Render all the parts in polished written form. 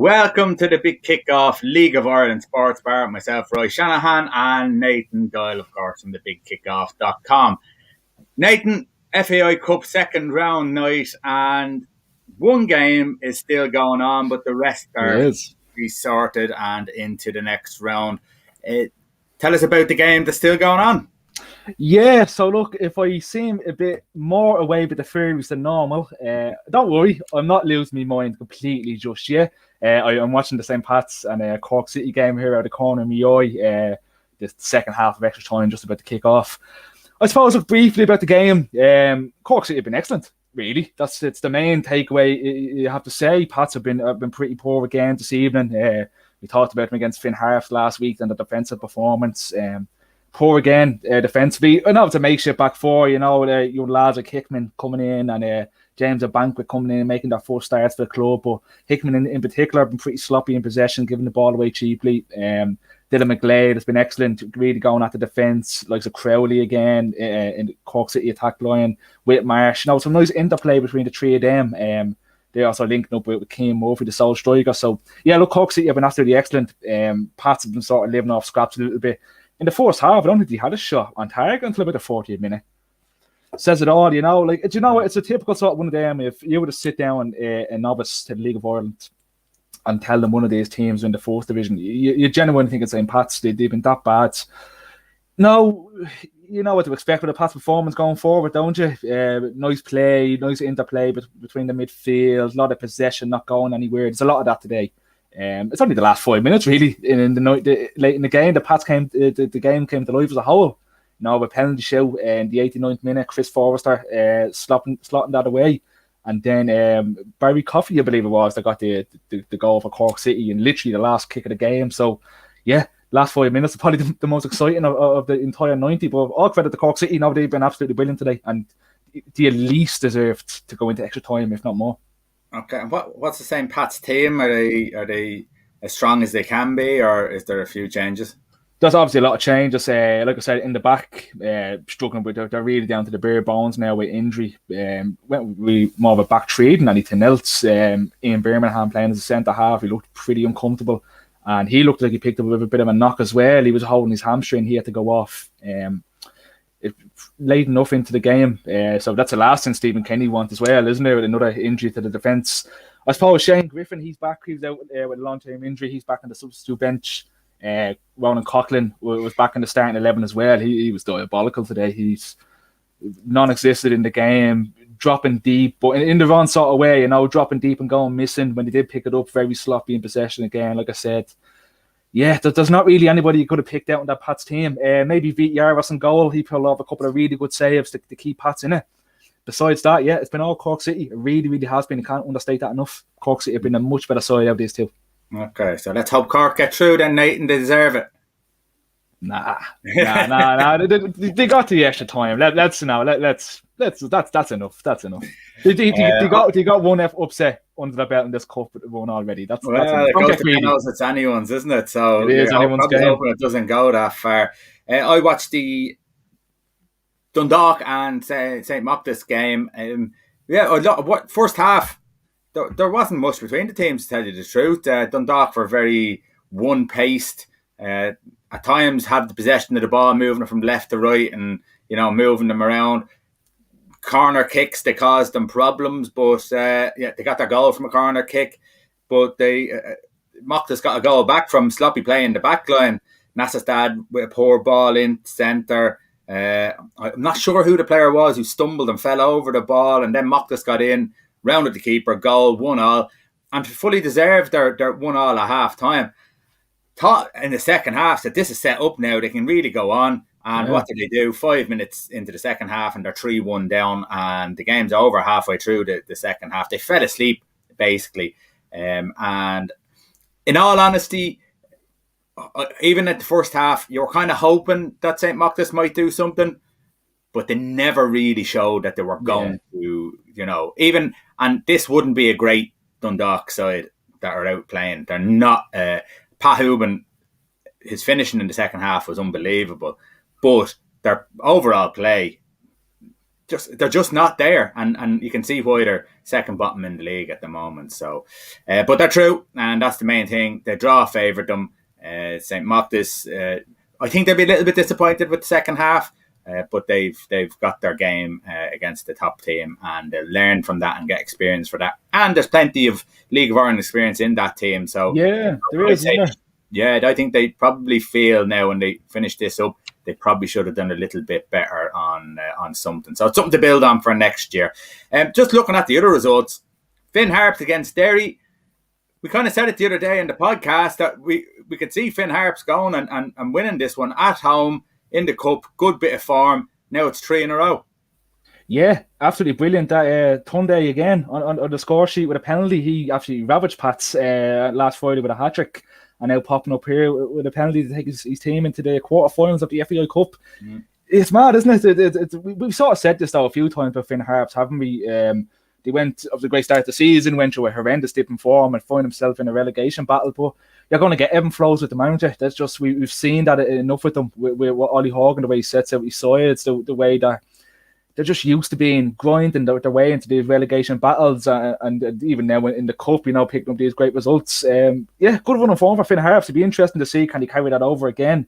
Welcome to the Big Kickoff League of Ireland Sports Bar. Myself, Roy Shanahan, and Nathan Doyle, of course, from thebigkickoff.com. Nathan, FAI Cup second round night, and one game is still going on, but the rest are restarted and into the next round. Tell us about the game that's still going on. Yeah, so look, if I seem a bit more away with the Furies than normal, don't worry, I'm not losing my mind completely just yet. I'm watching the St. Pat's and Cork City game here out of the corner of my eye. The second half of extra time just about to kick off. I suppose briefly about the game. Cork City have been excellent, really. It's the main takeaway. You have to say, Pats have been pretty poor again this evening. We talked about them against Finn Harps last week and the defensive performance. Poor again defensively. I know it's a makeshift back four. Your lads like Hickman coming in and James Banquet coming in and making their first starts for the club. But Hickman in particular have been pretty sloppy in possession, giving the ball away cheaply. Dylan McGlade has been excellent, really going at the defence. Like Crowley again in the Cork City attack line with Marsh. Some nice interplay between the three of them. They're also linking up with Keane Murphy, the sole striker. So, yeah, look, Cork City have been absolutely excellent. Pats have been sort of living off scraps a little bit. In the first half, I don't think he had a shot on target until about the 40th minute. Says it all, it's a typical sort of one of them. If you were to sit down a novice to the League of Ireland and tell them one of these teams in the fourth division, you genuinely think it's St. Pat's. They've been that bad. No, you know what to expect with a Pat's performance going forward, don't you? Nice play, nice interplay between the midfield, a lot of possession not going anywhere. There's a lot of that today. It's only the last 5 minutes, really. In the night, late in the game, the game came to life as a whole. A penalty shout in the 89th minute, Chris Forrester slotting that away, and then Barry Coffey, I believe it was, that got the goal for Cork City, and literally the last kick of the game. So, yeah, last 5 minutes are probably the most exciting of the entire 90. But all credit to Cork City. They've been absolutely brilliant today, and they at least deserved to go into extra time, if not more. Okay, and what's the St. Pat's team? Are they as strong as they can be, or is there a few changes? There's obviously a lot of changes. Like I said, in the back, struggling with they're really down to the bare bones now with injury. Went really more of a back three than anything else. Ian Birmingham playing as a centre half, he looked pretty uncomfortable, and he looked like he picked up a bit of a knock as well. He was holding his hamstring; he had to go off. Late enough into the game, so that's the last thing Stephen Kenny wants as well, isn't there? With another injury to the defence. I suppose Shane Griffin, he's back. He was out with a long-term injury. He's back on the substitute bench. Ronan Coughlin was back in the starting 11 as well. He was diabolical today. He's non-existent in the game, dropping deep, but in the wrong sort of way. Dropping deep and going missing when he did pick it up. Very sloppy in possession again. Like I said. Yeah, there's not really anybody you could have picked out in that Pats team. Maybe Veit Jarvis in goal. He pulled off a couple of really good saves to keep Pats in it. Besides that, yeah, it's been all Cork City. It really, really has been. I can't understate that enough. Cork City have been a much better side out of these two. Okay, so let's hope Cork get through then, Nathan. They deserve it. Nah. They got the extra time. That's enough. That's enough. They got one upset under the belt in this cup one already. That's it goes to penalties. It's anyone's, isn't it? So it is anyone's game. It doesn't go that far. I watched the Dundalk and St. Moctis game. First half, there wasn't much between the teams, to tell you the truth. Dundalk were very one-paced. At times had the possession of the ball, moving it from left to right and, moving them around. Corner kicks, they caused them problems, but they got their goal from a corner kick. But Moctis got a goal back from sloppy play in the back line. Nassestad with a poor ball in centre. I'm not sure who the player was who stumbled and fell over the ball, and then Moctis got in, rounded the keeper, goal, 1-1, and fully deserved their 1-1 at half time. Thought in the second half that this is set up now, they can really go on. And what did they do? 5 minutes into the second half and they're 3-1 down, and the game's over halfway through the second half. They fell asleep, basically. And in all honesty, even at the first half, you were kind of hoping that St. Moctis might do something, but they never really showed that they were going to, and this wouldn't be a great Dundalk side that are out playing. They're not. Pat Hooban, his finishing in the second half was unbelievable, but their overall play they're just not there, and you can see why they're second bottom in the league at the moment. So, but they're true, and that's the main thing. The draw favoured them. St. Moctis, I think they'll be a little bit disappointed with the second half, but they've got their game against the top team, and they'll learn from that and get experience for that. And there's plenty of League of Ireland experience in that team. So yeah, there is. Yeah, I think they probably feel now when they finish this up, they probably should have done a little bit better on something. So it's something to build on for next year. Just looking at the other results, Finn Harps against Derry. We kind of said it the other day in the podcast that we could see Finn Harps going and winning this one at home in the cup. Good bit of form. Now it's 3 in a row. Yeah, absolutely brilliant. That Tunde again on the score sheet with a penalty. He actually ravaged Pats last Friday with a hat-trick. And now popping up here with a penalty to take his team into the quarterfinals of the FAI Cup. Mm. It's mad, isn't it? We've sort of said this though a few times about Finn Harps, haven't we? They went of the great start of the season, went through a horrendous dip in form and found himself in a relegation battle. But you're going to get ebb and flows with the manager. That's just we've seen that enough with them. With Ollie Horgan, the way he sets out his sides, the way that they're just used to being grinding their way into these relegation battles, and even now in the cup, picking up these great results. Good run of form for Finn Harps. It'd be interesting to see can he carry that over again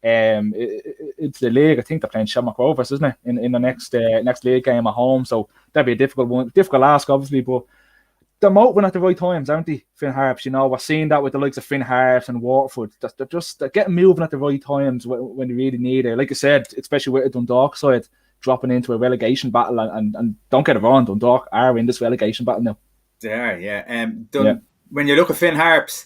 into the league. I think they're playing Shamrock Rovers, isn't it, in the next league game at home? So that'd be a difficult one, difficult ask, obviously, but they're moving at the right times, aren't they, Finn Harps? We're seeing that with the likes of Finn Harps and Waterford. They're getting moving at the right times when they really need it. Like I said, especially with a Dundalk side dropping into a relegation battle, and don't get it wrong, Dundalk are in this relegation battle now. They are, yeah. When you look at Finn Harps,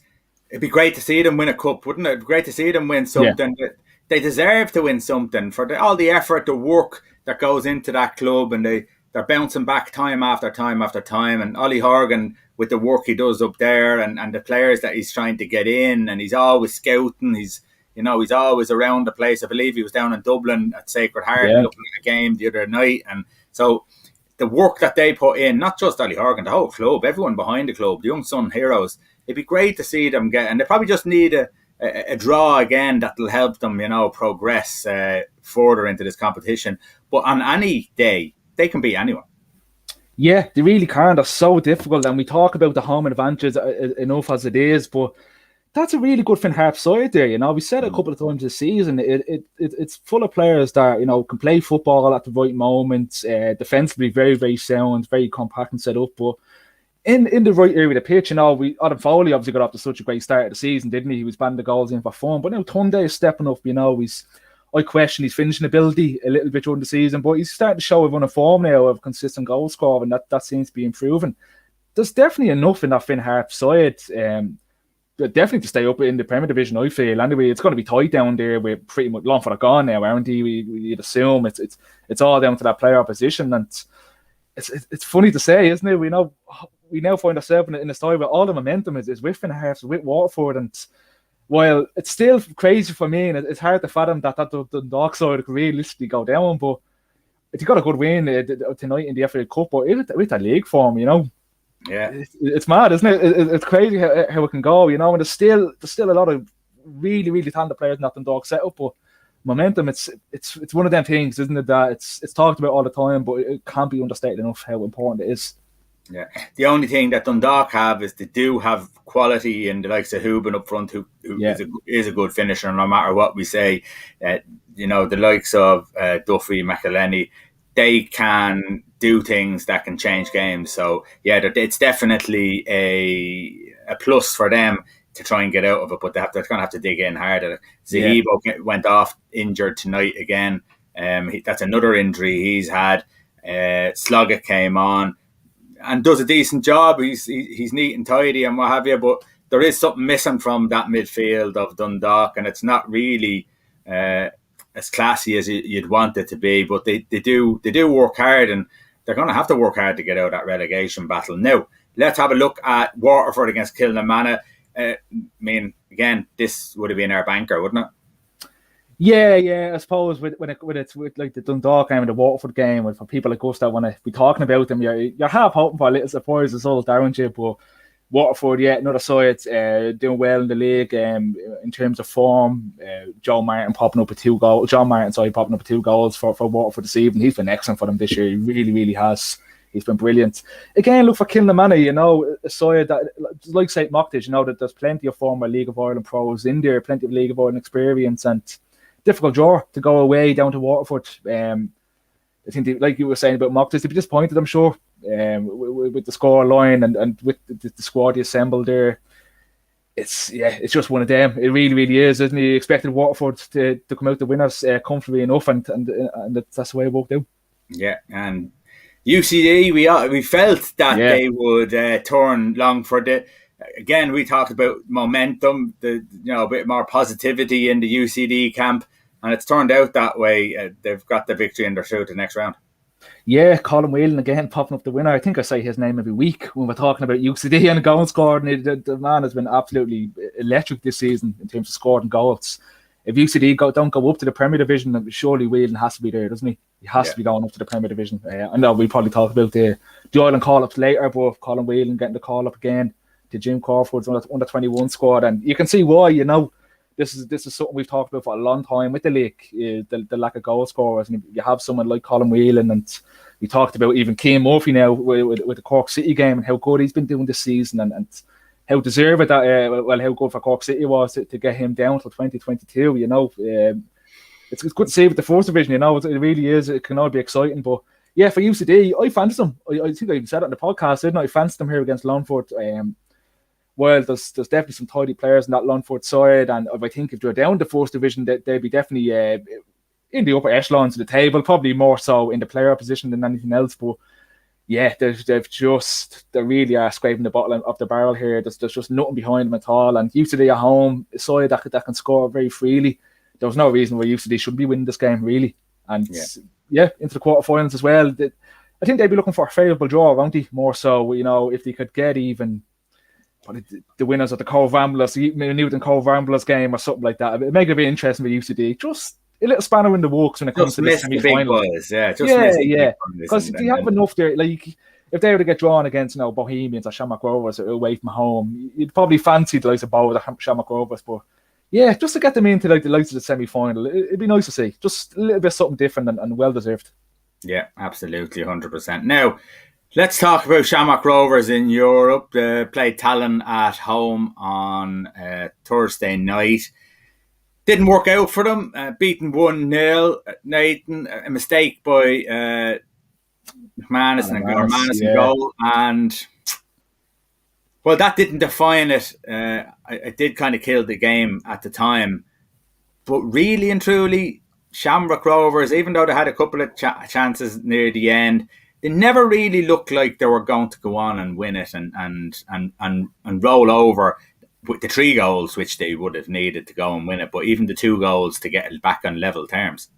it'd be great to see them win a cup, wouldn't it? It'd be great to see them win something. Yeah. They deserve to win something for all the effort, the work that goes into that club, and they're bouncing back time after time after time. And Ollie Horgan, with the work he does up there, and the players that he's trying to get in, and he's always scouting, he's always around the place. I believe he was down in Dublin at Sacred Heart looking at a game the other night. And so the work that they put in, not just Ollie Horgan, the whole club, everyone behind the club, the young son heroes, it'd be great to see them get, and they probably just need a draw again that'll help them, progress further into this competition. But on any day, they can beat anyone. Yeah, they really can. They're so difficult, and we talk about the home advantages enough as it is, but that's a really good Finn Harps side there. We said it a couple of times this season. It's full of players that can play football at the right moment. Defensively, very very sound, very compact and set up. But in the right area of the pitch, Adam Foley obviously got off to such a great start of the season, didn't he? He was banding the goals in for fun. But now Tunde is stepping up. I question his finishing ability a little bit during the season, but he's starting to show a run of form now of consistent goal scoring, and that seems to be improving. There's definitely enough in that Finn Harps side. Definitely to stay up in the Premier Division, I feel. Anyway, it's going to be tight down there. We're pretty much long for the gone now, aren't we? We'd assume it's all down to that player opposition, and it's funny to say, isn't it? We now find ourselves in a style where all the momentum is with Finn Harps, with Waterford, and while it's still crazy for me, and it's hard to fathom that the Dundalk side could realistically go down, but if you got a good win tonight in the FA Cup, but with that league form, Yeah, it's mad, isn't it? It's crazy how it can go, and there's still a lot of really, really talented players in that Dundalk setup, but momentum, it's one of them things, isn't it? That it's talked about all the time, but it can't be understated enough how important it is. Yeah, the only thing that Dundalk have is they do have quality in the likes of Hooban up front, who is a good finisher, no matter what we say. The likes of Duffy, McElhenney, they can do things that can change games. So yeah, it's definitely a plus for them to try and get out of it, but they're going to have to dig in harder. Zahibo went off injured tonight again. That's another injury he's had. Sloggett came on and does a decent job. He's neat and tidy and what have you, but there is something missing from that midfield of Dundalk, and it's not really as classy as you'd want it to be. But they do work hard, and they're going to have to work hard to get out of that relegation battle. Now, let's have a look at Waterford against Kilnamana. Again, this would have been our banker, wouldn't it? Yeah. I suppose when it's with like the Dundalk game and the Waterford game, and for people like us that want to be talking about them, you're half hoping for a little surprise result, aren't you? But Waterford, yeah, another side doing well in the league in terms of form. Joe Martin popping up with 2 goals. John Martin, sorry, popping up with 2 goals for Waterford this evening. He's been excellent for them this year. He really, really has. He's been brilliant. Again, look for Kilnamanagh, you know, a side that, like St. Mockridge, you know, that there's plenty of former League of Ireland pros in there, plenty of League of Ireland experience, and difficult draw to go away down to Waterford. I think, like you were saying about Mockridge, they'd be disappointed, I'm sure, with the score line and with the squad you assembled there. It's just one of them. It really, really is, isn't it? You expected Waterford to come out the winners comfortably enough, and that's the way it worked out. Yeah, and UCD, we felt that they would turn Longford. Again, we talked about momentum, a bit more positivity in the UCD camp, and it's turned out that way. They've got the victory and they're through to the next round. Yeah, Colin Whelan again popping up the winner. I think I say his name every week when we're talking about UCD and goal scoring. The man has been absolutely electric this season in terms of scoring goals. If UCD don't go up to the Premier Division, surely Whelan has to be there, doesn't he? He has to be going up to the Premier Division. I know we probably talk about the Ireland call-ups later, but Colin Whelan getting the call-up again to Jim Crawford's under 21 squad, and you can see why. You know, this is something we've talked about for a long time with the league, the lack of goal scorers, and you have someone like Colin Whelan, and we talked about even Cian Murphy now with the Cork City game and how good he's been doing this season, and how deserved that how good for Cork City was to get him down till 2022. You know, it's good to see with the first division. You know, it really is. It can all be exciting, but yeah, for UCD, I fancied them. I think I even said it on the podcast, didn't I? I fancied them here against Longford. Well, there's definitely some tidy players in that Longford side, and I think if they're down the first division, they'd be definitely in the upper echelons of the table, probably more so in the player position than anything else. But yeah, they really are scraping the bottom of the barrel here. There's just nothing behind them at all. And UCD at home, a side that can score very freely. There was no reason why UCD should be winning this game, really. And into the quarterfinals as well. I think they'd be looking for a favourable draw, won't they? More so, you know, if they could get even the winners of the Cove Ramblers, Newton Cove Ramblers game or something like that. It'd make it a bit interesting for UCD. Just a little spanner in the works when it comes to the semi-final. Because they have enough there. Like, if they were to get drawn against, you know, Bohemians or Shamrock Rovers away from home, you'd probably fancy the likes of Bow or Shamrock Rovers. But yeah, just to get them into like the likes of the semi-final, it'd be nice to see. Just a little bit something different and well deserved. Yeah, absolutely, 100%. Now, let's talk about Shamrock Rovers in Europe. They played Talon at home on Thursday night. Didn't work out for them. Beaten 1-0. Nathan, a mistake by McManus and goal. And, well, that didn't define it. It did kind of kill the game at the time. But really and truly, Shamrock Rovers, even though they had a couple of chances near the end, they never really looked like they were going to go on and win it and roll over with the 3 goals, which they would have needed to go and win it, but even the 2 goals to get it back on level terms.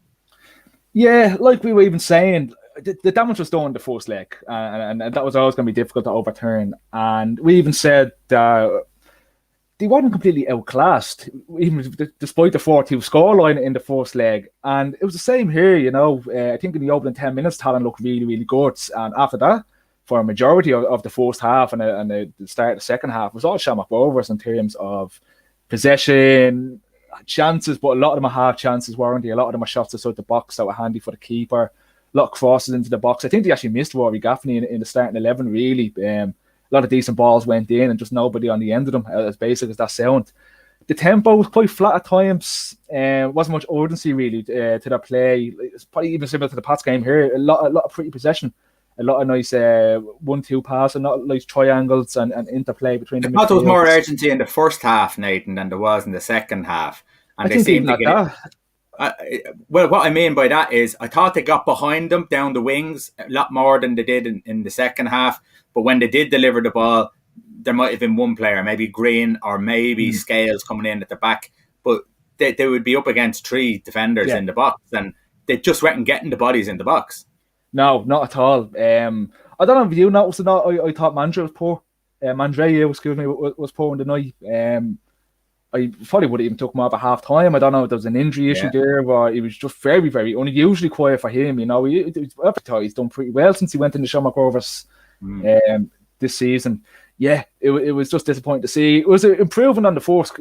Yeah, like we were even saying, the damage was done in the first leg, and that was always going to be difficult to overturn. And we even said they weren't completely outclassed, even despite the 4-2 scoreline in the first leg. And it was the same here, you know. I think in the opening 10 minutes, Talon looked really, really good. And after that, for a majority of the first half and the start of the second half, it was all Shamrock Rovers in terms of possession, chances, but a lot of them are half chances, weren't they? A lot of them are shots outside the box that were handy for the keeper. A lot of crosses into the box. I think they actually missed Rory Gaffney in the starting 11, really. A lot of decent balls went in and just nobody on the end of them, as basic as that sound. The tempo was quite flat at times. Wasn't much urgency, really, to their play. It's probably even similar to the Pats game here. A lot of pretty possession. A lot of nice 1-2 pass, and not nice triangles and interplay between them. I thought there was more urgency in the first half, Nathan, than there was in the second half. And I think they seemed to get well, what I mean by that is I thought they got behind them down the wings a lot more than they did in the second half. But when they did deliver the ball, there might have been one player, maybe Green or maybe Scales coming in at the back. But they would be up against 3 defenders in the box, and they just weren't getting the bodies in the box. No, not at all. I don't know if you noticed or not. I thought Mandre was poor. Was poor in the night. I probably would have even took him off at half time. I don't know if there was an injury issue there, or he was just very, very unusually quiet for him. You know, I thought he's done pretty well since he went into Shamrock Rovers. this season. Yeah, it was just disappointing to see. It was improving on the first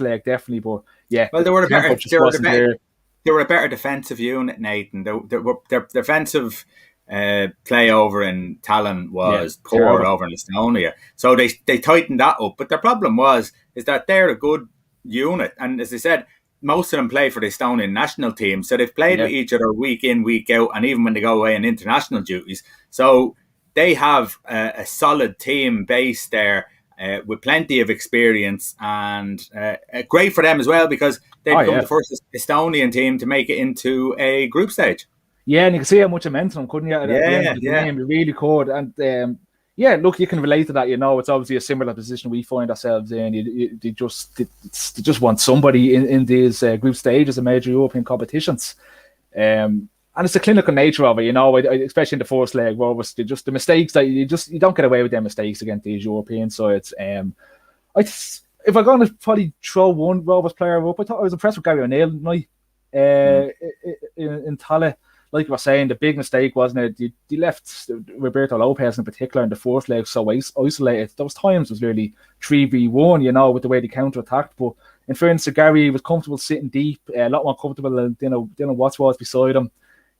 leg, definitely, but yeah, Well, they were tempo just wasn't there. They were a better defensive unit, Nathan. Their defensive play over in Tallinn was poor terrible. over in Estonia. So they tightened that up. But the problem is that they're a good unit. And as I said, most of them play for the Estonian national team. So they've played with each other week in, week out, and even when they go away on international duties. So they have a solid team base there with plenty of experience, and great for them as well, because they've become the first Estonian team to make it into a group stage. Yeah, and you can see how much momentum, couldn't you? At the end of the game, you really could. And look, you can relate to that. It's obviously a similar position we find ourselves in. They just want somebody in these group stages of major European competitions. And it's the clinical nature of it, especially in the first leg, where obviously just the mistakes that you don't get away with them mistakes against these European sides. If I'm going to probably throw one Rovers player up, I thought I was impressed with Gary O'Neill tonight in Tallinn. Like you were saying, the big mistake, wasn't it? They left Roberto Lopez in particular in the first leg so isolated. Those times was really 3v1, with the way they counter-attacked. But in fairness to Gary, he was comfortable sitting deep, a lot more comfortable than Dylan Watts was beside him.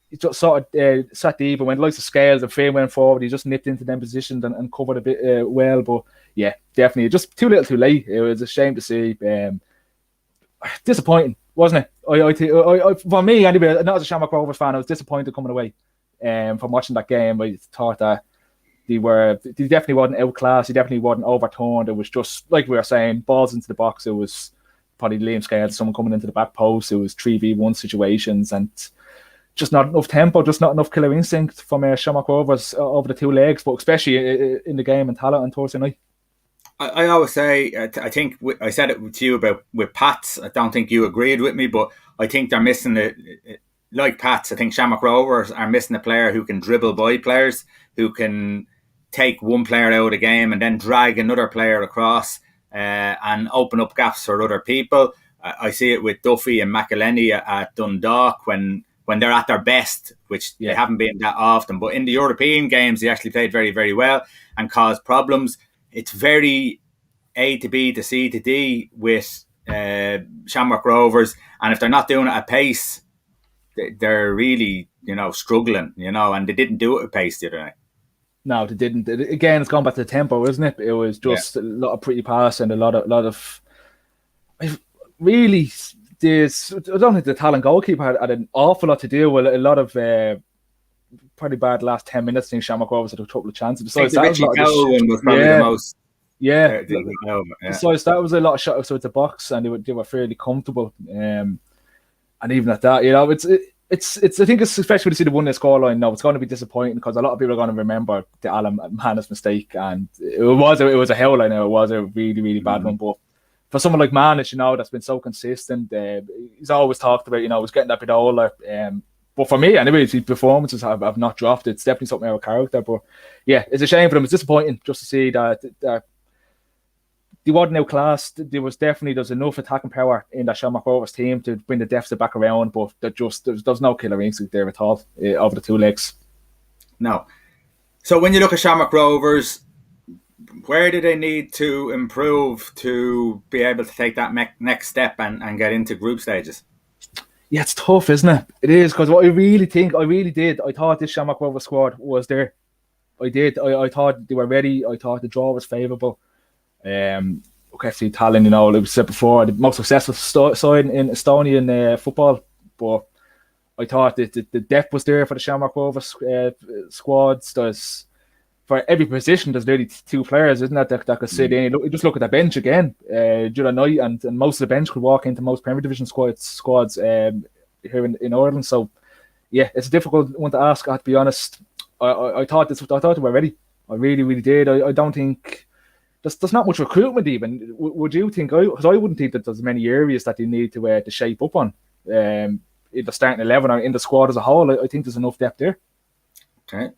He just sort of sat deep, and when the likes of Scales and Finn went forward, he just nipped into them positions and covered a bit well. But yeah, definitely, just too little too late. It was a shame to see. Disappointing, wasn't it? I for me anyway, not as a Shamrock Rovers fan, I was disappointed coming away from watching that game. I thought that they definitely wasn't outclassed, they definitely wasn't overturned. It was just like we were saying, balls into the box. It was probably Liam Scales, someone coming into the back post. It was 3v1 situations, and just not enough tempo, just not enough killer instinct from Shamrock Rovers over the two legs, but especially in the game in Tallinn on Thursday night. I always say, I think I said it to you about with Pats. I don't think you agreed with me, but I think they're missing like Pats. I think Shamrock Rovers are missing a player who can dribble by players, who can take one player out of the game and then drag another player across and open up gaps for other people. I see it with Duffy and McElhenney at Dundalk when they're at their best, which they haven't been that often. But in the European games, they actually played very, very well and caused problems. It's very A to B to C to D with Shamrock Rovers, and if they're not doing it at pace, they're really struggling, and they didn't do it at pace the other night. No, they didn't. Again, it's gone back to the tempo, isn't it? It was just a lot of pretty pass and a lot of really. I don't think the Tallinn goalkeeper had an awful lot to deal with. A lot of pretty bad last 10 minutes. I think Shamrock Rovers had a couple of chances. Besides, that was probably the most. Besides, that was a lot of shots outside the box, and they were fairly comfortable. And even at that, it's. I think it's especially when you see the 1-0 scoreline. No, it's going to be disappointing because a lot of people are going to remember the Alan Hannes mistake, and it was a howler. Now it was a really, really bad one, but. For someone like Manish, that's been so consistent, he's always talked about, he's getting that bit older. But for me, anyway, his performances have not dropped. It's definitely something out of character. But yeah, it's a shame for them. It's disappointing just to see that they weren't outclassed. There's enough attacking power in that Shamrock Rovers team to bring the deficit back around. But there's no killer instinct there at all over the two legs. No. So when you look at Shamrock Rovers, where do they need to improve to be able to take that next step and get into group stages? Yeah, it's tough, isn't it? It is, because what I really did. I thought this Shamrock Rovers squad was there. I did. I thought they were ready. I thought the draw was favourable. FC Tallinn, like we said before, the most successful side in Estonian football. But I thought that the depth was there for the Shamrock Rovers squads. There's for every position, there's nearly two players, isn't it, that could sit in. Just look at the bench again during the night, and most of the bench could walk into most Premier Division squads here in Ireland. So, yeah, it's a difficult one to ask. I have to be honest. I thought they were ready. I really, really did. I don't think there's not much recruitment even. Would you think? Because I wouldn't think that there's many areas that you need to shape up on. In the starting 11 or in the squad as a whole, I think there's enough depth there. Okay.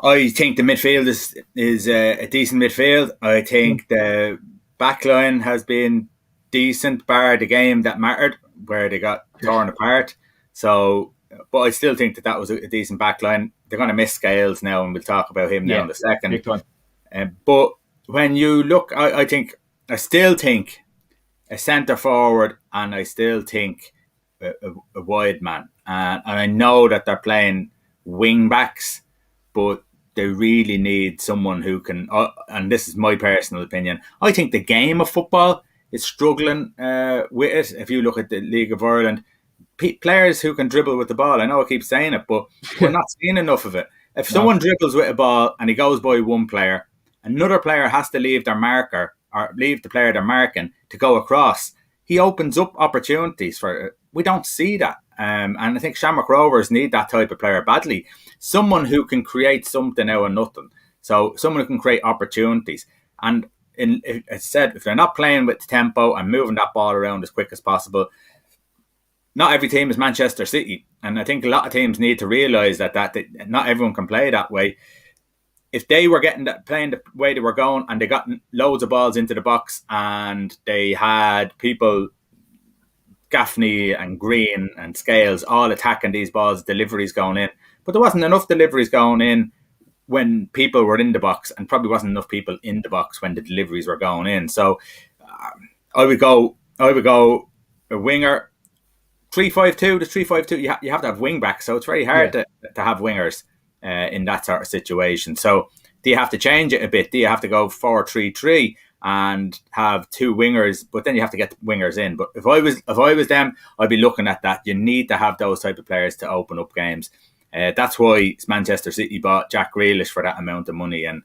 I think the midfield is a decent midfield. I think the backline has been decent, bar the game that mattered, where they got torn apart. So, but I still think that was a decent backline. they're going to miss Scales now, and we'll talk about him now in a second. Big time. But when you look, I still think a centre forward, and I still think a wide man. And I know that they're playing wing backs, but they really need someone who can. And this is my personal opinion. I think the game of football is struggling with it. If you look at the League of Ireland, players who can dribble with the ball. I know I keep saying it, but we're not seeing enough of it. If someone dribbles with a ball and he goes by one player, another player has to leave their marker or leave the player they're marking to go across. He opens up opportunities for it. We don't see that. And I think Shamrock Rovers need that type of player badly. Someone who can create something out of nothing. So someone who can create opportunities. And as I said, if they're not playing with tempo and moving that ball around as quick as possible, not every team is Manchester City. And I think a lot of teams need to realise that not everyone can play that way. If they were playing the way they were going and they got loads of balls into the box and they had people, Gaffney and Green and Scales, all attacking these balls, deliveries going in. But there wasn't enough deliveries going in when people were in the box, and probably wasn't enough people in the box when the deliveries were going in. So I would go a winger, 3-5-2 to 3-5-2. You have to have wing backs, so it's very hard to have wingers in that sort of situation. So do you have to change it a bit? Do you have to go 4-3-3 and have two wingers? But then you have to get wingers in. But if I was them, I'd be looking at that. You need to have those type of players to open up games. That's why Manchester City bought Jack Grealish for that amount of money, and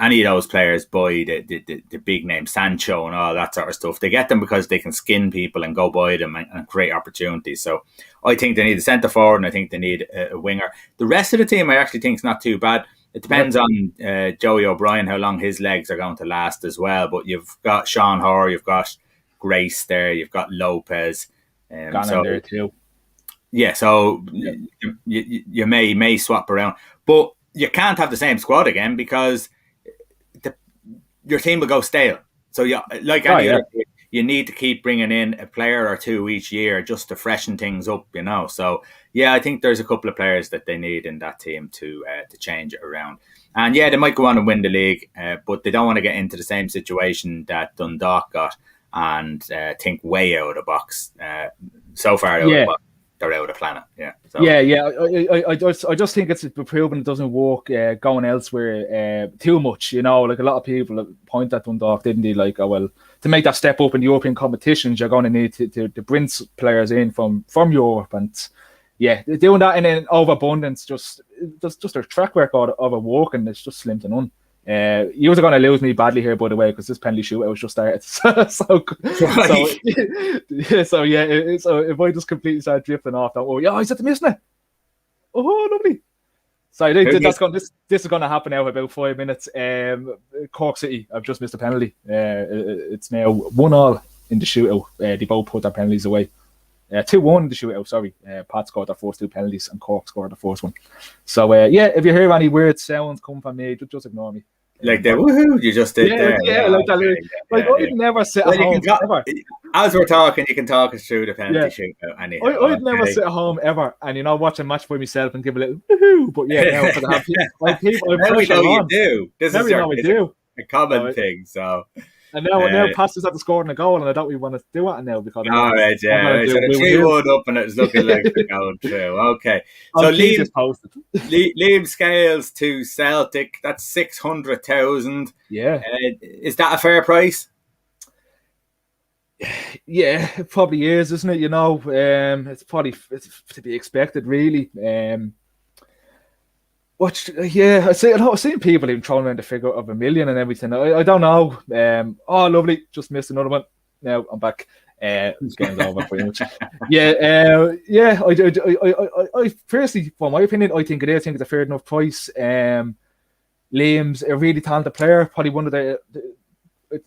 any of those players buy the big name Sancho and all that sort of stuff. They get them because they can skin people and go by them and create opportunities. So I think they need a centre forward, and I think they need a winger. The rest of the team I actually think is not too bad. It depends on Joey O'Brien, how long his legs are going to last as well. But you've got Sean Hoare, you've got Grace there, you've got Lopez. Gone in there too. Yeah, so you may swap around. But you can't have the same squad again because your team will go stale. So you need to keep bringing in a player or two each year just to freshen things up, So yeah, I think there's a couple of players that they need in that team to change it around. And yeah, they might go on and win the league, but they don't want to get into the same situation that Dundalk got and think way out of the box. So far out of the box, they're out of the planet. Yeah. So. I just think it's proven it doesn't work going elsewhere too much. Like a lot of people point at Dundalk, didn't they? Like, to make that step up in European competitions, you're going to need to bring players in from Europe, and doing that in an overabundance, just their track record of a work, and it's just slim to none. You were going to lose me badly here, by the way, because this penalty shootout was just started. So if I just completely start drifting off, he's at the missing it. Oh, lovely. So this is going to happen now in about 5 minutes. Cork City have just missed a penalty. It's now 1-1 in the shootout. They both put their penalties away. 2-1 in the shootout, sorry. Pat scored their first two penalties and Cork scored the first one. So, if you hear any weird sounds come from me, just ignore me. Like the woohoo you just did there. Yeah, like that. I'd never sit at home ever. As we're talking, you can talk us through the penalty shootout. I'd never sit at home ever and, watch a match by myself and give a little woohoo. But now for the people, now we know you do. This is a common thing, so... And now Pastor's at the scoring a goal, and I don't really want to do it now because. All right, so the 3-1 up, and it's looking like they're going through. Okay, so Liam Scales to Celtic. That's 600,000. Yeah, is that a fair price? Yeah, it probably is, isn't it? It's to be expected, really. I've seen people even throwing around the figure of 1 million and everything. I don't know. Lovely. Just missed another one. Now I'm back. This game's over pretty much. I personally, for my opinion, I think it is. I think it's a fair enough price. Liam's a really talented player. Probably one of the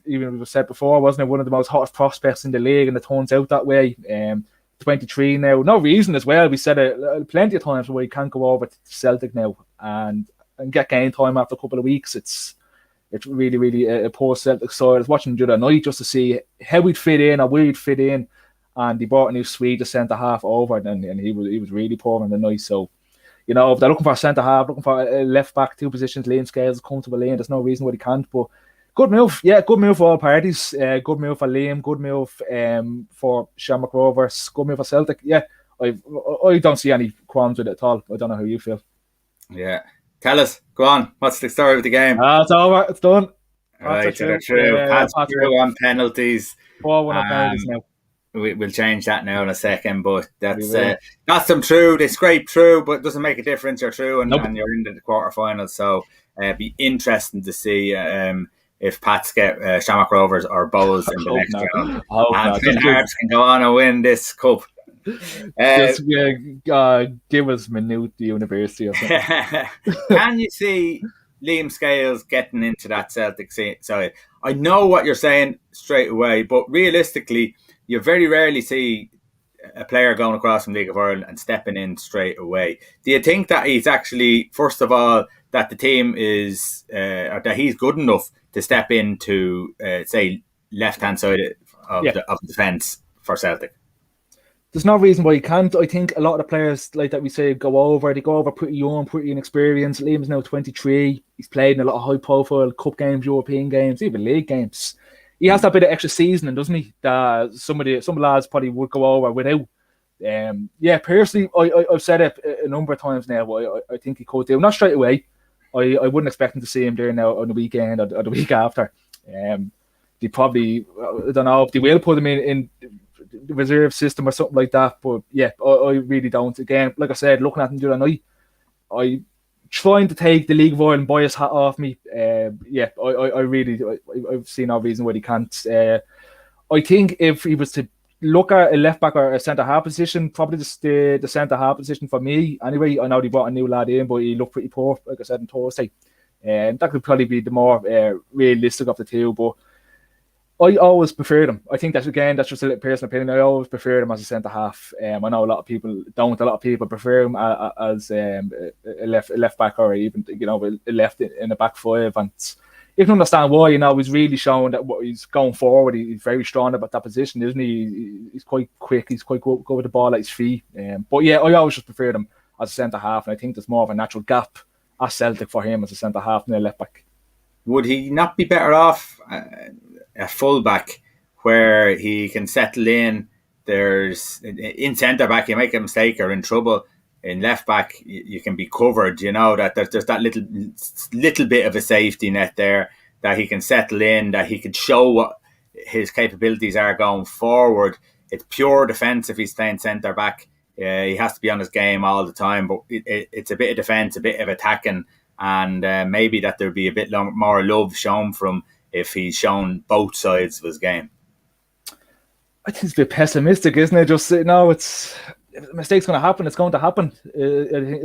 even we said before, wasn't it? One of the most hottest prospects in the league, and it turns out that way. 23 now. No reason as well. We said it plenty of times where he can't go over to Celtic now and get game time after a couple of weeks. It's really, really a poor Celtic side. I was watching him the other night just to see how he'd fit in or where he'd fit in. And he brought a new Swedish centre half over, and he was really poor on the night. So if they're looking for a centre half, looking for a left back, 2 positions, Liam Scales is comfortable in. There's no reason why he can't. But good move, good move for all parties. Good move for Liam. Good move for Shamrock Rovers. Good move for Celtic. Yeah, I don't see any qualms with it at all. I don't know how you feel. Yeah, tell us. Go on. What's the story of the game? It's over. It's done. Right, they're through. Pat's through on penalties. 4-1 on penalties now. We'll change that now in a second, but that's them through. They scrape through, but it doesn't make a difference. You're through, and you're into the quarterfinals. So it'd be interesting to see if Pats get Shamrock Rovers or Bowls in the next round. And Finn Harps can go on and win this cup. Just give us Maynooth University or something. Can you see Liam Scales getting into that Celtic side? I know what you're saying straight away, but realistically, you very rarely see a player going across from League of Ireland and stepping in straight away. Do you think that he's actually, first of all, that the team is, or that he's good enough to step into, say, left-hand side of the defence for Celtic? There's no reason why he can't. I think a lot of the players, like that we say, they go over pretty young, pretty inexperienced. Liam's now 23. He's played in a lot of high-profile cup games, European games, even league games. He has that bit of extra seasoning, doesn't he? That some lads probably would go over without. Personally, I've said it a number of times now, but I think he could do. Not straight away. I wouldn't expect him to see him there now on the weekend or the week after. They probably, I don't know if they will put him in the reserve system or something like that. But I really don't. Again, like I said, looking at him the other night, I trying to take the League of Ireland bias hat off me. I've seen no reason why he can't. I think if he was to look at a left back or a centre half position, probably the centre half position for me. Anyway, I know they brought a new lad in, but he looked pretty poor, like I said, on Thursday. That could probably be the more realistic of the two, but I always prefer them. I think that's just a little personal opinion. I always prefer them as a centre half. I know a lot of people don't. A lot of people prefer him as a left back or even a left in a back five. And you can understand why. He's really showing that what he's going forward. He's very strong about that position, isn't he? He's quite quick. He's quite good with the ball at his feet. But I always just prefer them as a centre half, and I think there's more of a natural gap at Celtic for him as a centre half than a left back. Would he not be better off a fullback where he can settle in? There's in centre back you make a mistake or in trouble. In left back you can be covered. That there's that little bit of a safety net there that he can settle in, that he can show what his capabilities are going forward. It's pure defence if he's playing centre back. He has to be on his game all the time, but it's a bit of defence, a bit of attacking, and maybe that there'd be a bit more love shown from if he's shown both sides of his game. I think it's a bit pessimistic, isn't it? Just it's a mistake's going to happen. It's going to happen.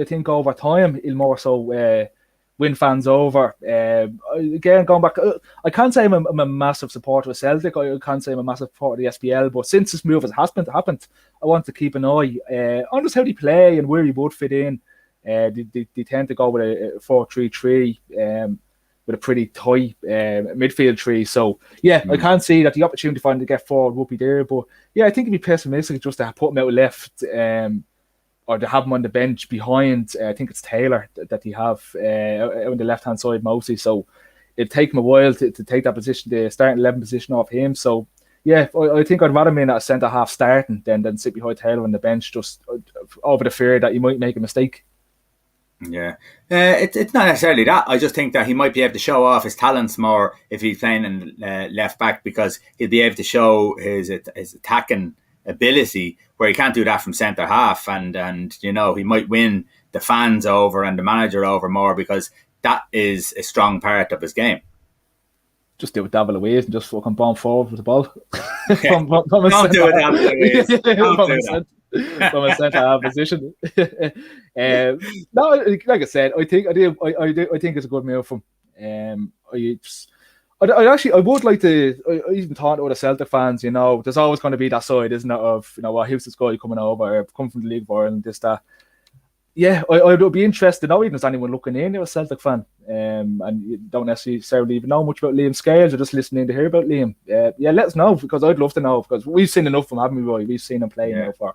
I think over time he'll more so win fans over. Again, going back, I can't say I'm a massive supporter of Celtic. I can't say I'm a massive supporter of the SPL. But since this move has happened, I want to keep an eye on just how they play and where he would fit in. They tend to go with a 4-3-3 with a pretty tight midfield tree. So, I can't see that the opportunity for him to get forward would be there. But, I think it'd be pessimistic just to put him out left or to have him on the bench behind. I think it's Taylor that he have on the left-hand side mostly. So, it'd take him a while to take that position, the starting 11 position off him. So, I think I'd rather him in at a centre-half starting than sit behind Taylor on the bench just over the fear that he might make a mistake. Yeah, it's not necessarily that. I just think that he might be able to show off his talents more if he's playing in left back, because he'll be able to show his attacking ability where he can't do that from centre half, and he might win the fans over and the manager over more because that is a strong part of his game. Just do it David Louise and just fucking bomb forward with the ball. Don't do it David Louise. Don't do that. From a centre half position. No, like I said, I think it's a good move from him. I would like to. I even thought with the Celtic fans, there's always going to be that side, isn't it? Of who's this guy coming over, come from the League of Ireland, this that. Yeah, I would be interested. Not even as anyone looking in, you're a Celtic fan, and you don't necessarily even know much about Liam Scales or just listening to hear about Liam. Let us know, because I'd love to know, because we've seen enough from him, haven't we, Roy? We've seen him play now for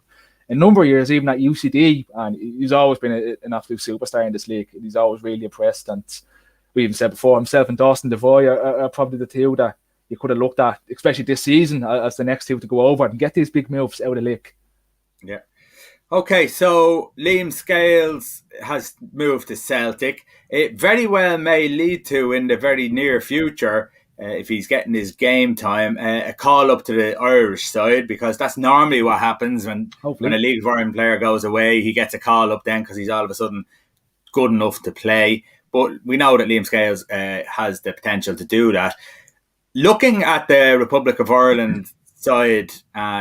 a number of years, even at UCD, and he's always been an absolute superstar in this league. He's always really impressed, and we even said before, himself and Dawson Devoy are probably the two that you could have looked at, especially this season, as the next two to go over and get these big moves out of the league. Yeah. Okay, so Liam Scales has moved to Celtic. It very well may lead to, in the very near future, if he's getting his game time, a call up to the Irish side, because that's normally what happens when a League of Ireland player goes away. He gets a call up then because he's all of a sudden good enough to play. But we know that Liam Scales has the potential to do that. Looking at the Republic of Ireland side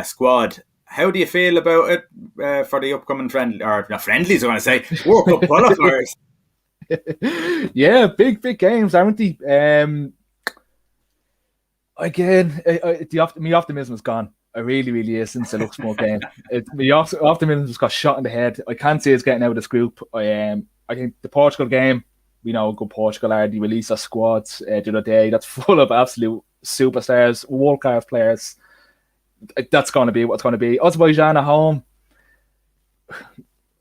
squad, how do you feel about it for the upcoming friendly, or not friendlies, I want to say, World Cup qualifiers? Yeah, big games, aren't they? Again, my optimism is gone. It really is since the Luxembourg game. My optimism just got shot in the head. I can't see us getting out of this group. I think the Portugal game, we know how good Portugal are. They released a squad the other day that's full of absolute superstars, world-class players. That's going to be what's going to be. Azerbaijan at home.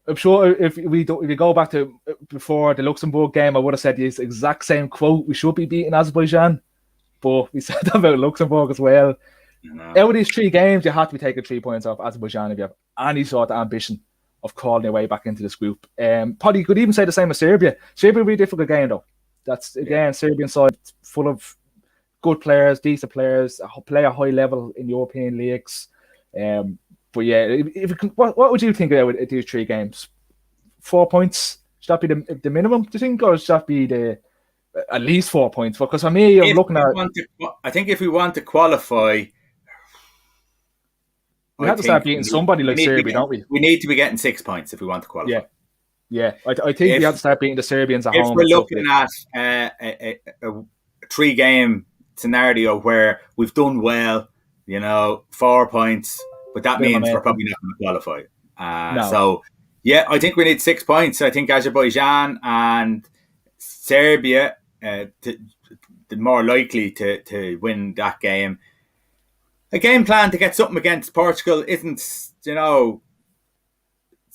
I'm sure if we go back to before the Luxembourg game, I would have said the exact same quote. We should be beating Azerbaijan. But we said that about Luxembourg as well. Out of these 3 games, you have to be taking 3 points off Azerbaijan if you have any sort of ambition of crawling your way back into this group. Probably you could even say the same as Serbia. Serbia will be a difficult game though. That's again Serbian side full of good players, decent players, play a high level in European leagues. But yeah, what would you think about these 3 games? 4 points? Should that be the minimum? Do you think, or should that be at least 4 points? Because for me, I'm looking at. I think if we want to qualify, we have to start beating somebody like Serbia, don't we? We need to be getting 6 points if we want to qualify. Yeah. I think we have to start beating the Serbians at home. If we're looking at a 3-game scenario where we've done well, 4 points, but that means we're probably not going to qualify. No. So, yeah, I think we need 6 points. I think Azerbaijan and Serbia the more likely to win that game. A game plan to get something against Portugal isn't, it's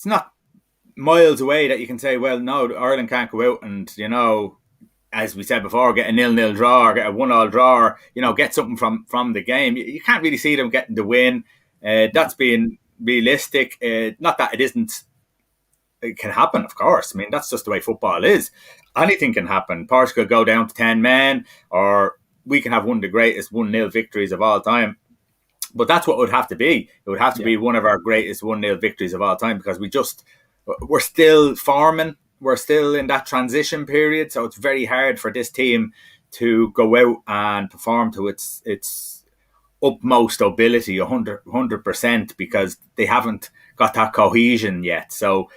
not miles away that you can say, well, no, Ireland can't go out and, as we said before, get a 0-0 draw or get a 1-1 draw or, get something from the game. You can't really see them getting the win. That's being realistic. Not that it isn't. It can happen, of course. I mean, that's just the way football is. Anything can happen. Portugal go down to 10 men, or we can have one of the greatest 1-0 victories of all time. But that's what it would have to be. It would have to be one of our greatest 1-0 victories of all time, because we're still forming. We're still in that transition period. So it's very hard for this team to go out and perform to its utmost ability, 100%, because they haven't got that cohesion yet. So,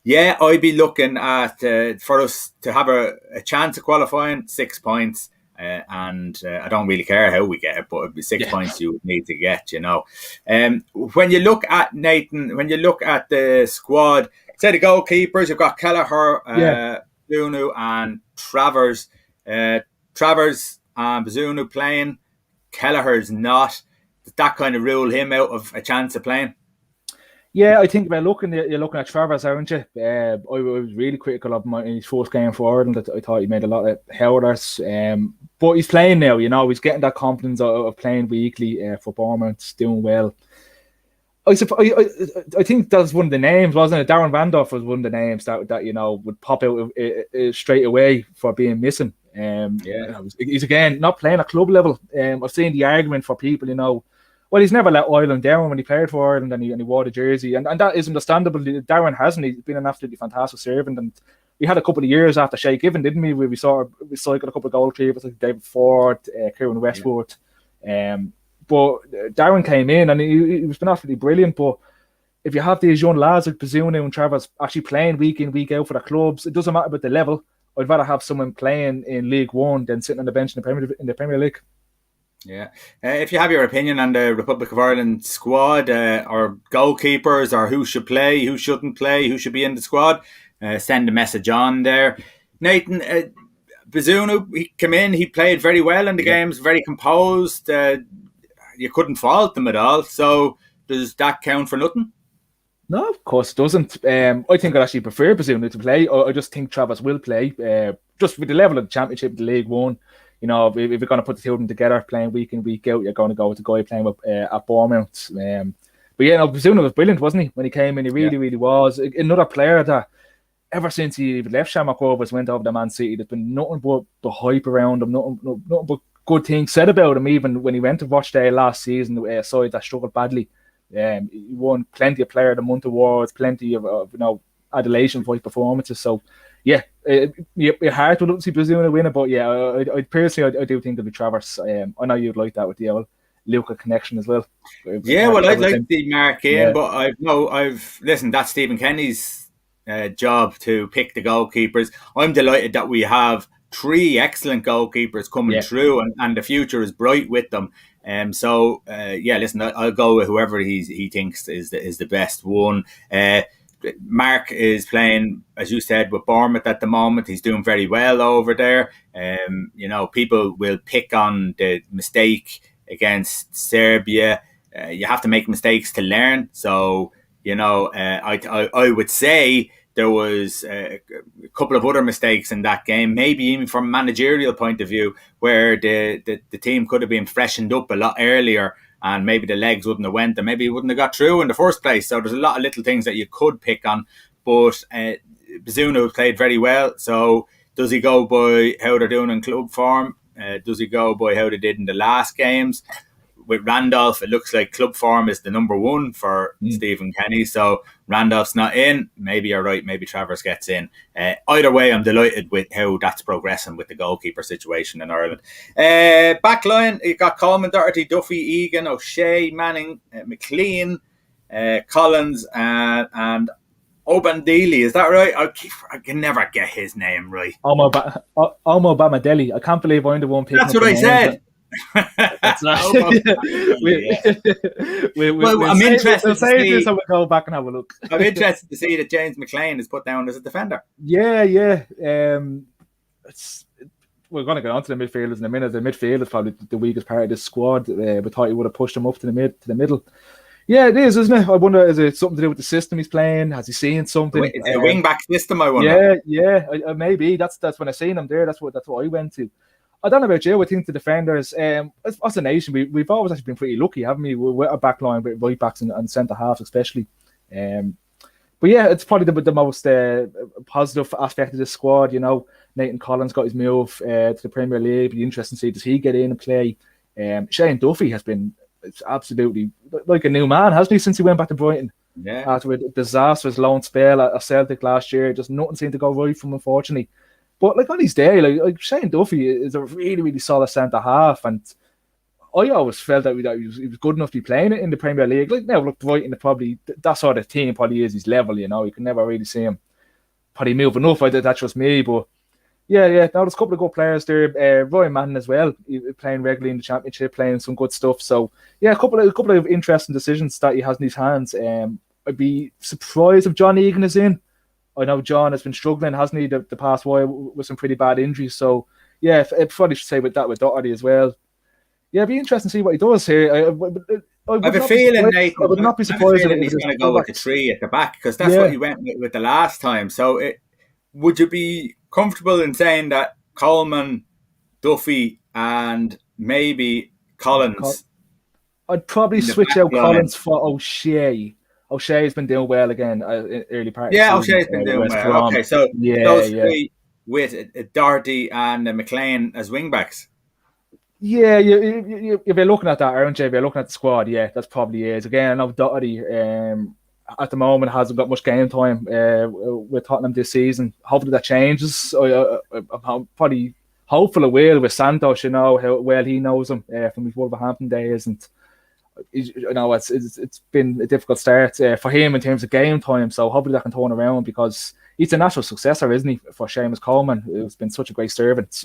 yeah, I'd be looking at, for us to have a chance of qualifying, 6 points. And I don't really care how we get it, but it'd be 6 points you would need to get, When you look at Nathan, when you look at the squad, say the goalkeepers, you've got Kelleher, Bazunu and Travers. Travers and Bazunu playing, Kelleher's not. Does that kind of rule him out of a chance of playing? Yeah, I think you're looking at Travers, aren't you? I was really critical of him in his first game for Ireland. I thought he made a lot of howlers. But he's playing now, he's getting that confidence of playing weekly for Bournemouth, doing well. I think that's one of the names, wasn't it? Darren Randolph was one of the names that would pop out straight away for being missing. He's again not playing at club level. I've seen the argument for people, well, he's never let Ireland down when he played for Ireland and he wore the jersey, and that is understandable. Darren hasn't. He's been an absolutely fantastic servant, and we had a couple of years after Shay Given, didn't we? Where we cycled a couple of goalkeepers like David Ford, Kieran Westwood. But Darren came in and he was been absolutely brilliant. But if you have these young lads like Bazunu and Travers actually playing week in, week out for their clubs, it doesn't matter about the level. I'd rather have someone playing in League One than sitting on the bench in the Premier League. Yeah. If you have your opinion on the Republic of Ireland squad, or goalkeepers, or who should play, who shouldn't play, who should be in the squad, send a message on there. Nathan, Bazunu, he came in, he played very well in the games, very composed. You couldn't fault them at all. So does that count for nothing? No, of course it doesn't. I think I'd actually prefer Bazunu to play. I just think Travis will play. Just with the level of the championship, the League One. If you're going to put the two of them together, playing week in, week out, you're going to go with the guy playing with, at Bournemouth. But yeah, no, Bazunu was brilliant, wasn't he? When he came in, he Yeah. really, really was. Another player that, ever since he left Shamrock Rovers, went over to Man City, there's been nothing but the hype around him, nothing but good things said about him, even when he went to Rochdale last season, a side that struggled badly. He won plenty of Player of the Month awards, plenty of adulation for his performances. So, yeah, your heart would love to see Bazuna win it, but yeah, I personally, I do think it'll be Travers. I know you'd like that with the old Luca connection as well. Yeah, well, I'd like to see Mark in, Yeah. but I've listened. That's Stephen Kenny's job to pick the goalkeepers. I'm delighted that we have three excellent goalkeepers coming Yeah. through, and the future is bright with them. Yeah, listen, I'll go with whoever he thinks is the best one. Mark is playing, as you said, with Bournemouth at the moment. He's doing very well over there. People will pick on the mistake against Serbia. You have to make mistakes to learn. So, I would say there was a couple of other mistakes in that game, maybe even from a managerial point of view, where the team could have been freshened up a lot earlier, and maybe the legs wouldn't have went, and maybe it wouldn't have got through in the first place. So there's a lot of little things that you could pick on. But Bazunu played very well. So does he go by how they're doing in club form? Does he go by how they did in the last games? With Randolph, it looks like club form is the number one for Stephen Kenny. So Randolph's not in. Maybe you're right. Maybe Travers gets in. Either way, I'm delighted with how that's progressing with the goalkeeper situation in Ireland. Backline, you got Coleman, Doherty, Duffy, Egan, O'Shea, Manning, McLean, Collins, and Obandili. Is that right? I can never get his name right. Omo Bamadelli. I can't believe I'm the one picking. That's what I said. That's right. I'm interested to see. This, and we'll go back and have a look. I'm interested to see that James McLean is put down as a defender. Yeah. We're going to get on to the midfielders in a minute. The midfield is probably the weakest part of this squad. We thought he would have pushed him up to the middle. Yeah, it is, isn't it? I wonder, is it something to do with the system he's playing? Has he seen something? It's a wing-back system, I wonder. Yeah, maybe. That's when I seen him there. That's what I went to. I don't know about you. I think the defenders, as a nation, we've always actually been pretty lucky, haven't we? With our back line, with right backs and centre halves especially. But yeah, it's probably the most positive aspect of this squad. Nathan Collins got his move to the Premier League. It'll be interesting to see, does he get in and play? Shane Duffy has been absolutely like a new man, hasn't he, since he went back to Brighton? Yeah. After a disastrous loan spell at Celtic last year, just nothing seemed to go right from him, unfortunately. But like on his day, like Shane Duffy is a really, really solid centre half, and I always felt that he was good enough to be playing it in the Premier League. Like now, look, Brighton probably that sort of team probably is his level. You can never really see him probably moving up. That's just me, but yeah. Now there's a couple of good players there. Ryan Mann as well, playing regularly in the Championship, playing some good stuff. So yeah, a couple of interesting decisions that he has in his hands. I'd be surprised if John Egan is in. I know John has been struggling, hasn't he, the past while with some pretty bad injuries. So yeah, I'd probably should say with Doherty as well. Yeah, it'd be interesting to see what he does here. I have a feeling, Nathan. I would not be surprised if he's going to go with the three at the back, because that's what he went with the last time. So would you be comfortable in saying that Coleman, Duffy, and maybe Collins? I'd probably switch out Collins for O'Shea. O'Shea's been doing well again early part. Yeah, O'Shea's been doing well. Okay, so those three with Doherty and McLean as wing backs. Yeah, if you're looking at that, aren't you? If you're looking at the squad, yeah, that's probably is. Again, I know Doherty at the moment hasn't got much game time with Tottenham this season. Hopefully that changes. I'm probably hopeful it will with Santos, how well he knows him from his Wolverhampton days, and it's been a difficult start for him in terms of game time. So hopefully that can turn around, because he's a natural successor, isn't he, for Seamus Coleman, who's been such a great servant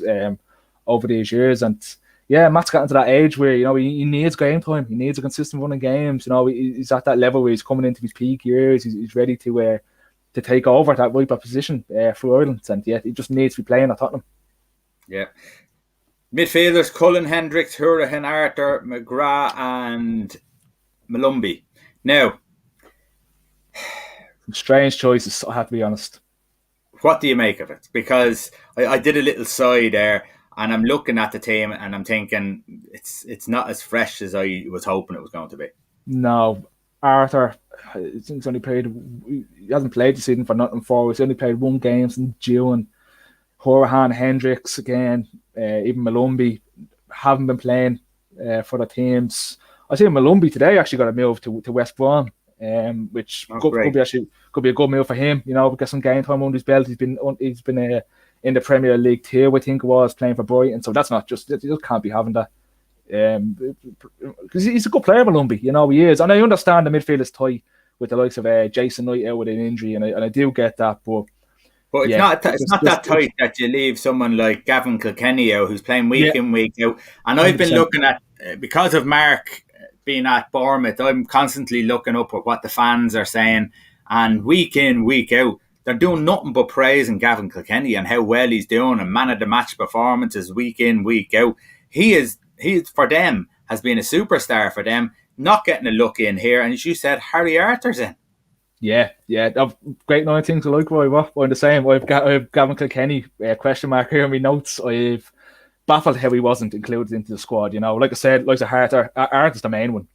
over these years. And yeah, Matt's gotten to that age where he needs game time. He needs a consistent run of games. He's at that level where he's coming into his peak years. He's ready to take over that right back position for Ireland. And yeah, he just needs to be playing at Tottenham. Yeah. Midfielders: Cullen, Hendricks, Hourihan, Arthur, McGrath, and Malumbi. Now, Strange choices, I have to be honest. What do you make of it? Because I did a little sigh there, and I'm looking at the team, and I'm thinking it's not as fresh as I was hoping it was going to be. No, Arthur, I think he's only played. He hasn't played the season for nothing forward. He's only played one game since June. Horahan, Hendricks again, even Malumbi haven't been playing for the teams. I see Malumbi today actually got a move to West Brom, which could be a good move for him. You know, get some game time under his belt. He's been in the Premier League tier, I think it was, playing for Brighton. So that's not just, you just can't be having that. Because he's a good player, Malumbi. You know, he is, and I understand the midfield is tight with the likes of Jason Knight out with an injury, and I do get that, but it's not that tight that you leave someone like Gavin Kilkenny out, who's playing week in, week out. And I've been looking at, because of Mark being at Bournemouth, I'm constantly looking up at what the fans are saying. And week in, week out, they're doing nothing but praising Gavin Kilkenny and how well he's doing, and man of the match performances week in, week out. He for them, has been a superstar for them, not getting a look in here. And as you said, Harry Arthur's in. Yeah. I've great nine things I like, Roy. I'm the same. I've Gavin Kilkenny question mark here in my notes. I've baffled how he wasn't included into the squad. You know, like I said, like Arthur's the main one.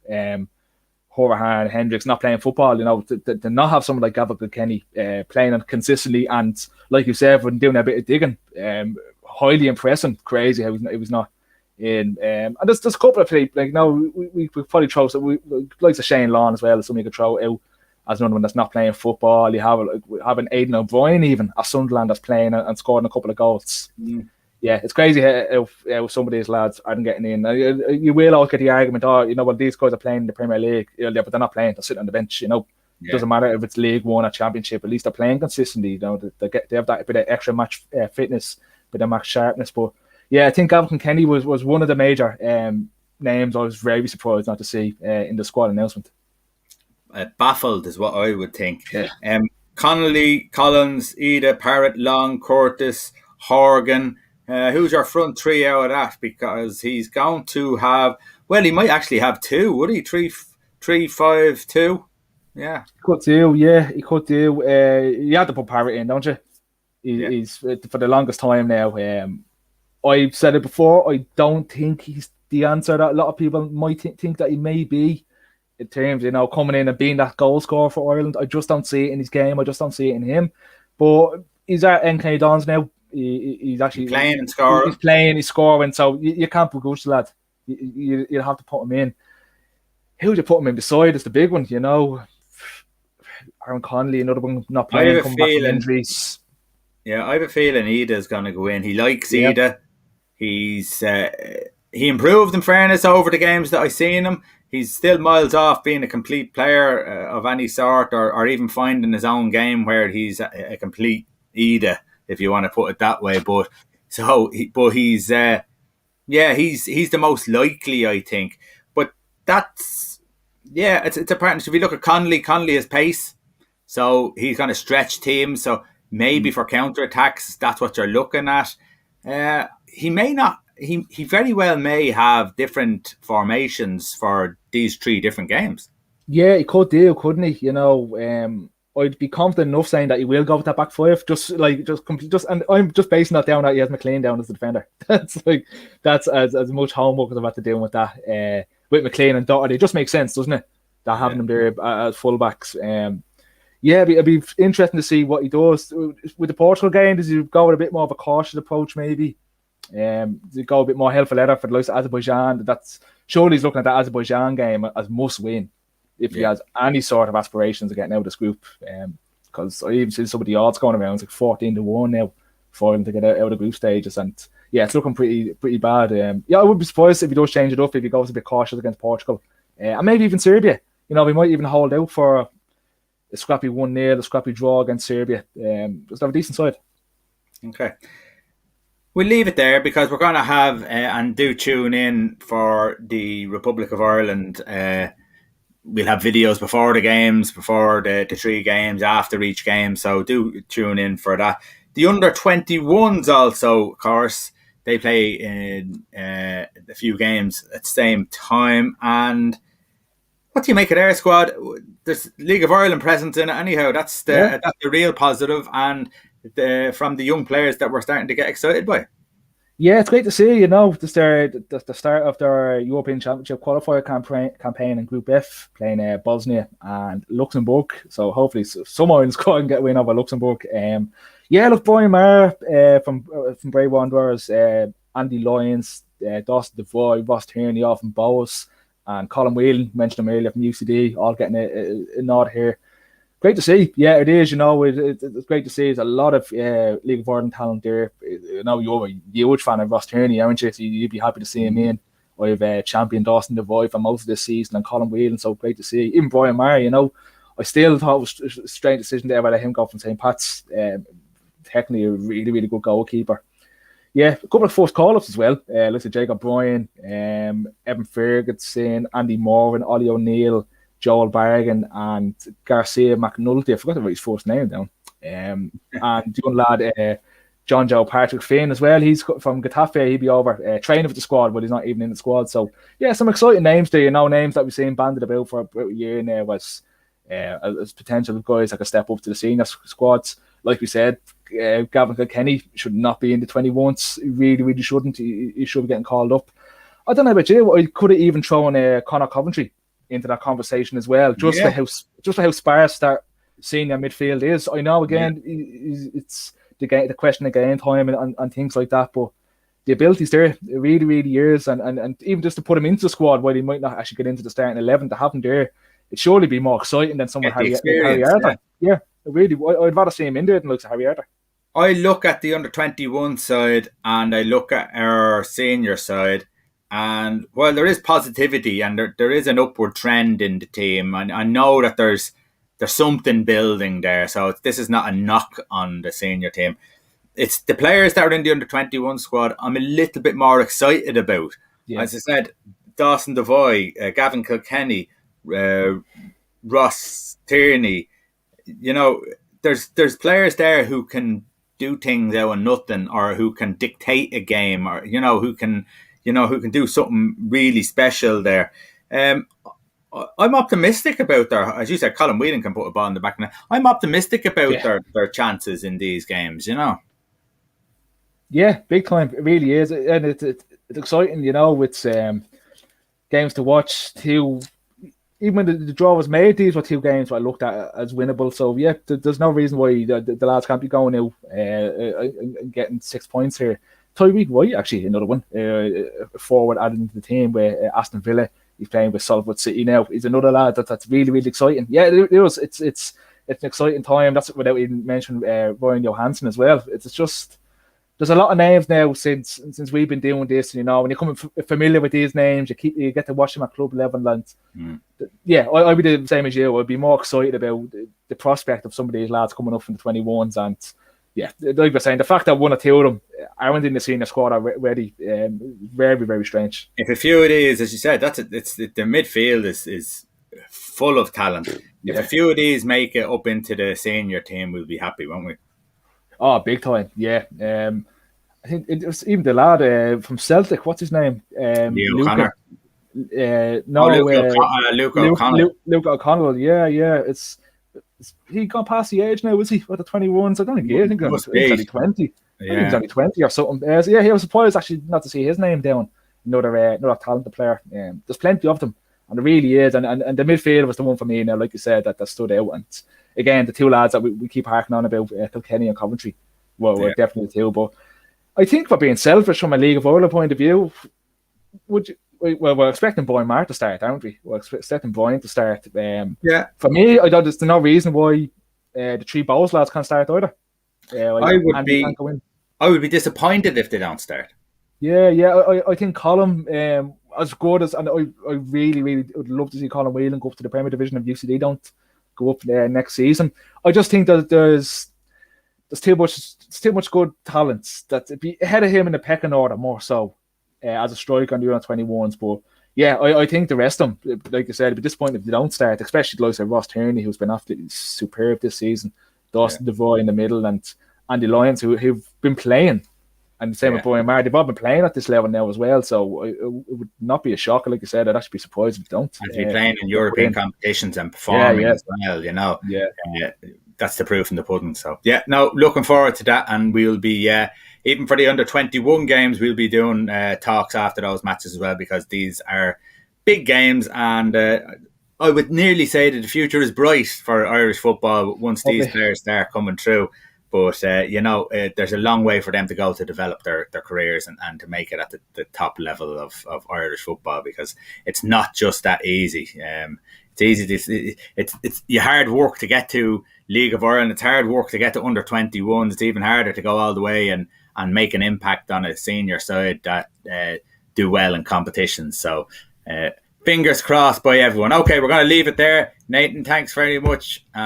Horahan, Hendricks not playing football. You know, to not have someone like Gavin Kilkenny playing on consistently, and like you said, when doing a bit of digging, highly impressive. Crazy how he was not in. And there's a couple of people, like, no, we probably throw some, like Shane Lawn as well, as somebody you could throw out as another one that's not playing football. You have an Aidan O'Brien even at Sunderland that's playing and scoring a couple of goals. Yeah, it's crazy how some of these lads aren't getting in. You will all get the argument, these guys are playing in the Premier League, but they're not playing, they're sitting on the bench. It doesn't matter if it's League One or Championship, at least they're playing consistently. You know, they have that bit of extra match fitness, bit of match sharpness. But yeah, I think Gavin Kenny was one of the major names I was very surprised not to see in the squad announcement. Baffled is what I would think. Connolly, Collins, Ida, Parrott, Long, Curtis, Horgan. Who's your front three out of that? Because he's going to have, well, he might actually have two, would he? 3-5-2? Yeah. He could do. You have to put Parrott in, don't you? He's for the longest time now. I've said it before, I don't think he's the answer that a lot of people might think that he may be. In terms, coming in and being that goal scorer for Ireland, I just don't see it in his game. I just don't see it in him. But he's at NK Dons now. He's actually playing and scoring. He's playing, he's scoring. So you can't put Gush, lad. You have to put him in. Who would you put him in beside is the big one, Aaron Connolly, another one not playing, coming back from injuries. Yeah, I have a feeling Ida's going to go in. He likes Ida. He's he improved, in fairness, over the games that I've seen him. He's still miles off being a complete player of any sort, or even finding his own game where he's a complete Ida, if you want to put it that way. But he's the most likely, I think. But that's it's a partnership. If you look at Connolly has pace, so he's going to stretch teams. So maybe for counter attacks, that's what you're looking at. He may not. He very well may have different formations for these three different games. Yeah, he could do, couldn't he? I'd be confident enough saying that he will go with that back five. And I'm just basing that down that he has McLean down as the defender. That's as much homework as I've had to do with that. With McLean and Doherty, it just makes sense, doesn't it? That having them there as fullbacks. It'd be interesting to see what he does with the Portugal game. Does he go with a bit more of a cautious approach, maybe? To go a bit more helpful letter for the likes of Azerbaijan. That's surely he's looking at that Azerbaijan game as must win if he has any sort of aspirations of getting out of this group. Because I even see some of the odds going around, it's like 14-1 now for him to get out of the group stages, and it's looking pretty bad. I would be surprised if he does change it up, if he goes a bit cautious against Portugal, and maybe even Serbia. We might even hold out for a scrappy 1-0, a scrappy draw against Serbia. Just have a decent side. Okay. We'll leave it there because we're going to have, and do tune in for the Republic of Ireland. We'll have videos before the games, before the three games, after each game. So do tune in for that. The under-21s also, of course, they play in a few games at the same time. And What do you make of their squad? There's League of Ireland presence in it anyhow. That's the real positive, and from the young players that we're starting to get excited by. Yeah, it's great to see. The start of their European Championship qualifier campaign in Group F, playing Bosnia and Luxembourg. So hopefully some Ireland's going to get a win over Luxembourg. Look, Brian Maher from Brave Wanderers, Andy Lyons, Dawson Devoy, Ross Tierney off from Bows, and Colin Whelan, mentioned him earlier from UCD, all getting a nod here. Great to see. Yeah, it is. It's great to see. There's a lot of League of Ireland talent there. You're a huge fan of Ross Tierney, aren't you? So you'd be happy to see him in. I've championed Dawson Devoy for most of this season, and Colin Whelan, so great to see. Even Brian Maher, I still thought it was a strange decision there to let him go from St. Pat's. Technically a really, really good goalkeeper. Yeah, a couple of first call-ups as well. Looks like Jacob Bryan, Evan Ferguson, Andy Moore, and Ollie O'Neill, Joel Bargan, and Garcia McNulty. I forgot to write his first name down. And young lad, John Joe Patrick Finn as well. He's from Getafe. He'll be over training with the squad, but he's not even in the squad. So, yeah, some exciting names there. Names that we've seen banded about for about a year now as potential guys that could step up to the senior squads. Like we said, Gavin Kilkenny should not be in the 21s. He really, really shouldn't. He should be getting called up. I don't know about you. I could have even thrown Conor Coventry into that conversation as well, just for how sparse that senior midfield is. I know again it's the question of game time and things like that, but the ability's there. It really, really is, and even just to put him into the squad while he might not actually get into the starting 11, to have him there, it'd surely be more exciting than someone Harry Arthur. Yeah, really. I'd rather see him in there than looks at Harry Arthur. I look at the under-21 side and I look at our senior side, and while there is positivity and there is an upward trend in the team, and I know that there's something building there, so this is not a knock on the senior team. It's the players that are in the under-21 squad I'm a little bit more excited about. Yeah. As I said, Dawson Devoy, Gavin Kilkenny, Ross Tierney, there's players there who can do things out of nothing, or who can dictate a game, or who can do something really special there. I'm optimistic about as you said, Colin Whelan can put a ball in the back of the net. I'm optimistic about their chances in these games. Yeah, big time. It really is, and it's exciting. With games to watch. Even when the draw was made, these were two games I looked at as winnable. So, yeah, there's no reason why the lads can't be going out and getting 6 points here. Tyreek White, actually, another one, forward added into the team with Aston Villa. He's playing with Salford City now. He's another lad that's really, really exciting. Yeah, it is. It's an exciting time. That's without even mentioning Ryan Johansson as well. It's just... There's a lot of names now since we've been doing this. When you're coming familiar with these names, you get to watch them at club level, and I'd be the same as you. I'd be more excited about the prospect of some of these lads coming up from the 21s, and like we're saying, the fact that one or two of them aren't in the senior squad already, very, very strange. If a few of these, as you said, the midfield is full of talent. If a few of these make it up into the senior team, we'll be happy, won't we? Oh, big time, yeah. I think it was even the lad from Celtic. What's his name? Luke O'Connell. Yeah. It's he gone past the age now, is he? What, the 21s? I don't think he is. I think he's only 20. Yeah. I think he's only 20 or something. So I was surprised actually not to see his name down. Another talented player. There's plenty of them, and it really is. And the midfield was the one for me now, like you said, that stood out. And again, the two lads that we keep harking on about, Kilkenny and Coventry, were definitely the two. But I think we're being selfish from a League of Ireland point of view. We're expecting Brian Maher to start, aren't we? We're expecting Brian to start. For me, I don't. There's no reason why the three Bows lads can't start either. I would be disappointed if they don't start. Yeah. I think Colin, as good as, and I really, really would love to see Colin Whelan go up to the Premier Division if UCD don't go up there next season. I just think that there's too much good talents that be ahead of him in the pecking order more so as a striker on the under-21s. But yeah, I think the rest of them, like I said, I'd be disappointed if they don't start, especially like Ross Tierney, who's been absolutely superb this season, Dawson Devoy in the middle, and Andy Lyons, who've been playing And the same with Brian Maher. They've all been playing at this level now as well, so it would not be a shocker, like you said. I'd actually be surprised if they don't. And to be playing in European competitions and performing as well, that's the proof in the pudding. So, looking forward to that. And we'll be, even for the under-21 games, we'll be doing talks after those matches as well, because these are big games. And I would nearly say that the future is bright for Irish football once these players start coming through. But, there's a long way for them to go to develop their careers and to make it at the top level of Irish football, because it's not just that easy. It's easy. It's hard work to get to League of Ireland. It's hard work to get to under-21s. It's even harder to go all the way and make an impact on a senior side that do well in competitions. So, fingers crossed by everyone. Okay, we're going to leave it there. Nathan, thanks very much.